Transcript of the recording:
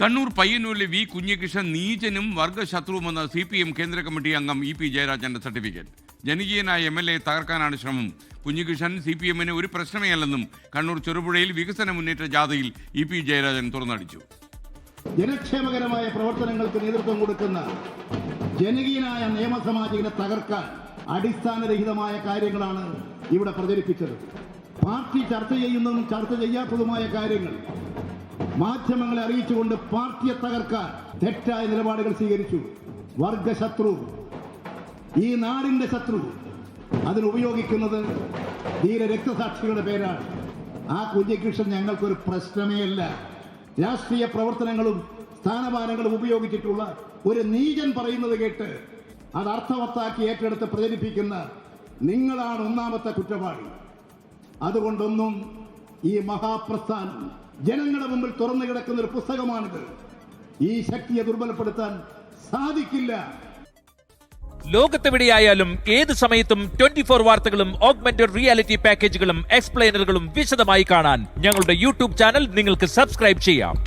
Kannur പയ്യന്നൂരിലെ V Kunhikrishnan നീചനും വർഗശത്രുവുമെന്ന CPM കേന്ദ്ര committee അംഗം EP ജയരാജന്റെ സർട്ടിഫിക്കറ്റ്. ജനകീയനായ MLA തകർക്കാനാണ് ശ്രമം. കുഞ്ഞികൃഷ്ണൻ CPMന് ഒരു പ്രശ്നമേ അല്ലെന്നും കണ്ണൂർ ചെറുപുഴയിൽ വികസന മുന്നേറ്റ ജാഥയിൽ EP ജയരാജൻ തുറന്നടിച്ചു. ജനക്ഷേമകരമായ പ്രവർത്തനങ്ങൾക്ക് നേതൃത്വം കൊടുക്കുന്ന ജനകീയനായ നിയമസമാജികളെ തകർക്കാൻ അടിസ്ഥാനരഹിതമായ കാര്യങ്ങളാണ് ഇവിടെ പ്രചരിപ്പിച്ചത്. പാർട്ടി ചർച്ച ചെയ്യുന്നതും ചർച്ച ചെയ്യാത്തതുമായ കാര്യങ്ങൾ മാധ്യമങ്ങളെ അറിയിച്ചുകൊണ്ട് പാർട്ടിയെ തകർക്കാൻ തെറ്റായ നിലപാടുകൾ സ്വീകരിച്ചു. വർഗശത്രു, ഈ നാടിന്റെ ശത്രു, അതിനുപയോഗിക്കുന്നത് ധീര രക്തസാക്ഷികളുടെ പേരാണ്. ആ കുഞ്ഞികൃഷ്ണൻ ഞങ്ങൾക്കൊരു പ്രശ്നമേ അല്ല. രാഷ്ട്രീയ പ്രവർത്തനങ്ങളും സ്ഥാനമാനങ്ങളും ഉപയോഗിച്ചിട്ടുള്ള ഒരു നീചൻ പറയുന്നത് കേട്ട് അത് അർത്ഥവത്താക്കി ഏറ്റെടുത്ത് പ്രചരിപ്പിക്കുന്ന നിങ്ങളാണ് ഒന്നാമത്തെ കുറ്റവാളി. അതുകൊണ്ടൊന്നും ഈ മഹാപ്രസ്ഥാനം ജനങ്ങളുടെ മുമ്പിൽ തുറന്നു കിടക്കുന്ന ഒരു പുസ്തകമാണിത്. ഈ ശക്തിയെ ദുർബലപ്പെടുത്താൻ സാധിക്കില്ല. ലോകത്തെവിടെയായാലും ഏത് സമയത്തും 24 വാർത്തകളും ഓഗ്മെന്റഡ് റിയാലിറ്റി പാക്കേജുകളും എക്സ്പ്ലെയിനറുകളും വിശദമായി കാണാൻ ഞങ്ങളുടെ YouTube ചാനൽ നിങ്ങൾക്ക് സബ്സ്ക്രൈബ് ചെയ്യാം.